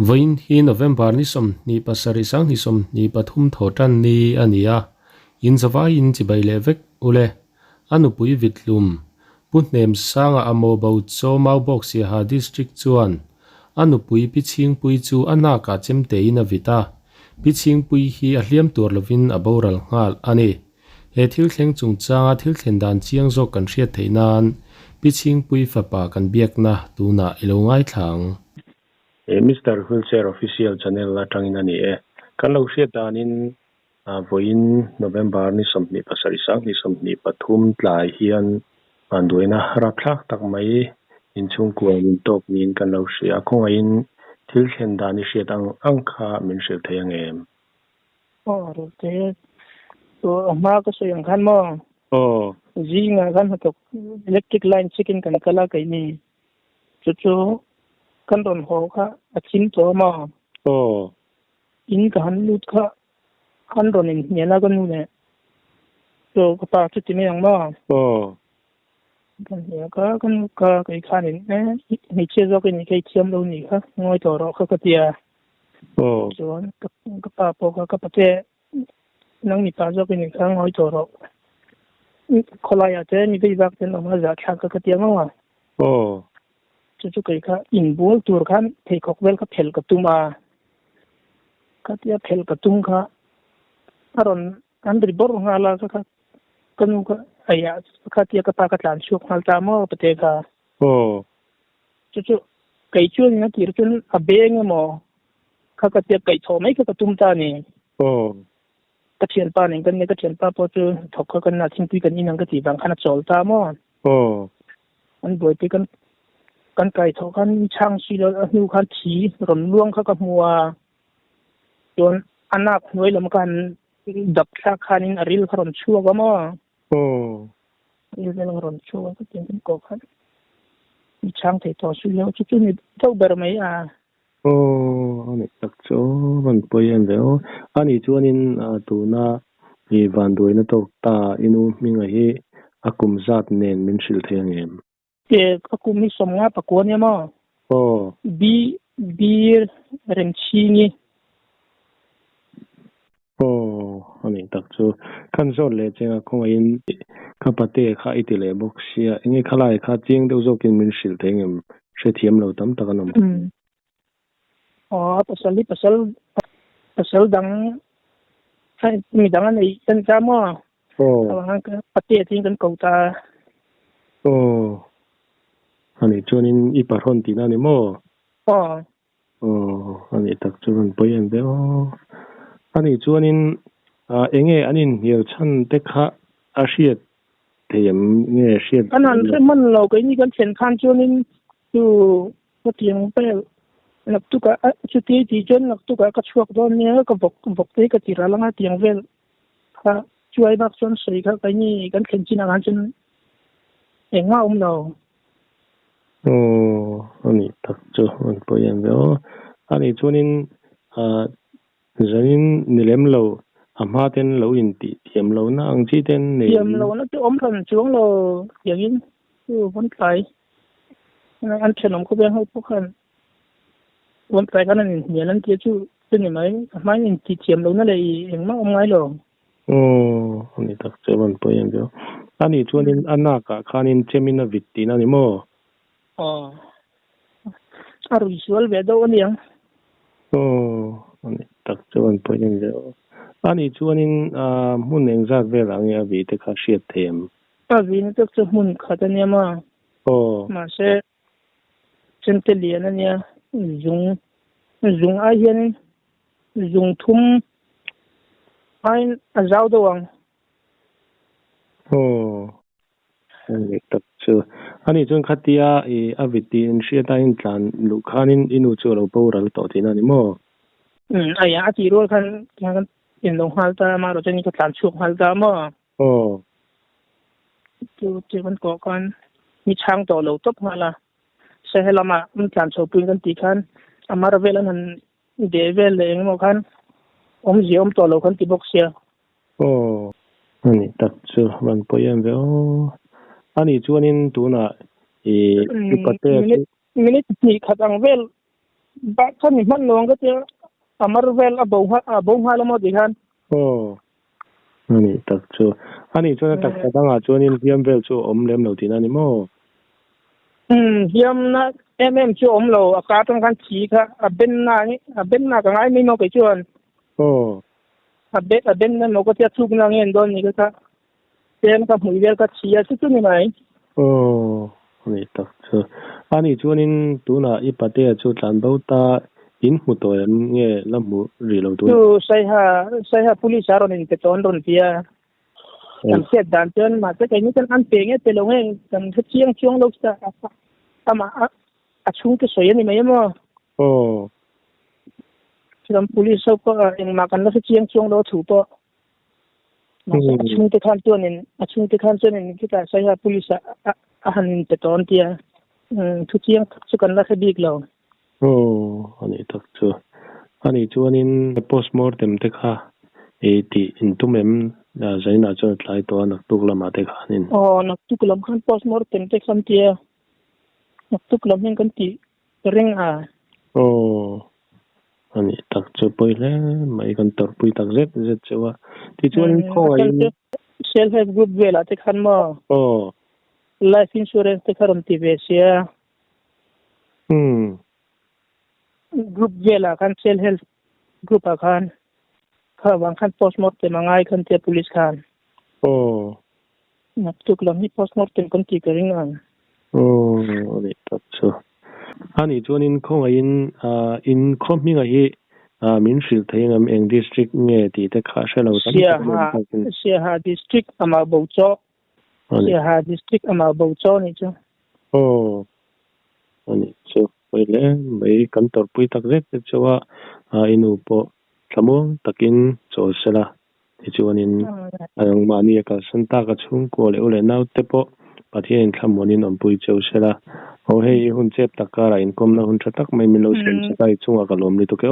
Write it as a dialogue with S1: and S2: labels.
S1: Vain hi November ni som ni pasari sang ni som ni pathum thotan ni ania in zawa in chibai levek ule anu pui vitlum putnem sanga amo bau cho mau box ha district chuan anu pui piching pui chu ana ka chemte in avita piching pui hi a hliam tur lovin a boral ngal ani he thil thleng chung changa thil thlen dan chiang zo kan hriat theinan piching pui fapa kan biak na tuna ilongai thlang
S2: Mr. Wheelchair Official Channel la tangina ni kan lo hriat danin voin November ni somni pasari sang ni somni pathum tlai hian anduina raplak tak mai in chung kuang in top nin kan lo hria khonga in thil thlen dani hriat angkha min hriat theiang em
S3: te to ma ko so yang khan mo ji nga kan to electric line chicken kan kala kai ni chu kan don ho kha achin to ma in kan lut kha kan don in ne la kan nu ne to ko pa chu ti me yang ma kan ya kan ka kai khan ni che zo ke ni kai chiam lo ni kha ngoi to ro kha ka tia chuan ka pa po ka pa te nang ni pa zo ke ni kha ngoi to ro kholai ya te ni be bak ten ma za kha ka tia ma chu kai kha in bol tur khan thei khok vel ka phel ka tuma ka tia phel ka tum kha aron kan ri bor ngala ka kanu ka aya ka tia ka pa ka tlan chuk hal ta mo pate ka chu kai chu na tir chun a beng mo ka tia kai tho mai ka tum ta ni ka thian pa ning kan ne ka thian pa po chu thok ka kan na thing pi kan inang ka ti bang khana chol ta mo an boi pi kan kai tho kan chang si lo nu khan thi ron luang kha ka muwa jon anak noi lam kan dap kha khanin aril kharon chuwa ga mo il vel ron chuwa ka tin ko khan ni chang thei to su lo chu ni thau ber mai
S2: ani tak cho van poyen leo ani chuanin tuna hi van doina to ta inu minga hi akum zat nen min hril theiang em
S3: ke aku mi som nga pa ko ne mo bi rem chi ni
S2: ani tak chu kan zon le chenga khonga in kapate kha itile boxia inge khalai kha ching deu zo kin min hril theiang em hre thiam lo tam takanam
S3: pasal dang sai mi dang nei tan cha mo ang ka pate ting kan ko ta
S2: ani chuanin I paron tina ni mo ani tak chuan poyen de ani chuanin enge anin hial chan te kha a hriat theiam nge hriat
S3: anan man lo kai ni kan chen khan chuanin tu ko tiang pe lak tu ka chu ti jon lak tu ka chuak don ne ka bok te ka tira langa tiang vel kha chuai bak chon sei kha kai ni kan khen chin ang chen enga lo
S2: ani tak chu an poyen de ani chuanin zanin nilem lo ama ten lo in ti thiam lo na ang chi ten nei
S3: thiam lo na tu om than chuang lo yangin tu bon kai na an thenom ko ben ho pu khan bon kai kan ni ne lan ti chu ni mai ni ti thiam lo na le eng ma om ngai lo
S2: ani tak chu ban poyen de ani chuanin anaka khanin chemina vitti na ni mo
S3: aru visual ve do ani ang
S2: ani tak chu ban poyen de ani chuanin mun eng zak vel ang ya vi te kha hriat them
S3: vin tak chu mun khata ne ma ma se centelian ania zung a hian zung thum ai azau do wang
S2: ani tak chu ani chun khatia aviti in hriata in tlan lu khanin inu chu lo boral to thina ni mo
S3: aya ati ro khan in long hal ta ma ro chani ko tlan chuk hal ta mo tu ban ko kan mi chang to lo top hala se helama tlan chho pin kan ti khan amar velan han de vel leng mo khan om ziom to lo khan ti box ya
S2: ani tak chu ban poyen ve ani chuanin tuna ipate
S3: minute ni khatang vel ba khan ni man long ka te amarvel abong hala mo dihan
S2: ani tak chu ani chu tak danga chuanin hiam vel chu omlem lo tin ani mo
S3: hiam na chu omlo aka tang kan chi kha aben na ka ngai mi no ke chuan aben na no ko tia chuk na ngen don ni ka ten ka hui vel ka chi a chu ni mai
S2: ani tak chu ani chuanin tuna ipate chu tlan bo ta in mu to nge lamu ri lo tu
S3: sai ha police aron in peton ron pia kan set dan chen ma te kai ni kan an pe nge te lo nge kan chiang chuang lo sta ama a chung ke soye ni mai mo chiam police so ko in ma kan la chiang chuang lo thu to ma a chung te khan chuan in kita sai ha police a han in peton tia thu chiang chu kan la big lo
S2: ani tak chu ani chuanin postmortem te kha ti intumem zaina chu tlai to nak tuklama te khanin
S3: nak tuklam khan postmortem te kham tia nak tuklam hin kan ti ring
S2: ani tak chu poile mai kan tor pui tak zet chewa ti chuanin khoi
S3: self help group vela te khan mo life insurance te kharam ti ve sia group vela kan self help group khan wang khan postmortem mangai khan te police khan nak tuklam ni postmortem kan ti kering
S2: ani tak chu ani chuanin khongain in khomminga hi min hril theingam eng district nge ti te kha shelo
S3: sia ha district ama bocho ni chu
S2: ani chu pele mai kan tor pui tak zet chewa inu po thamong takin chosela ti chuanin ang mani ka santa ka chung ko le ule nau te po pathian thamonin ompui chosela ho hei hun chep takara in komna hun thatak mai milo sen sakai chunga ka lom ni to ke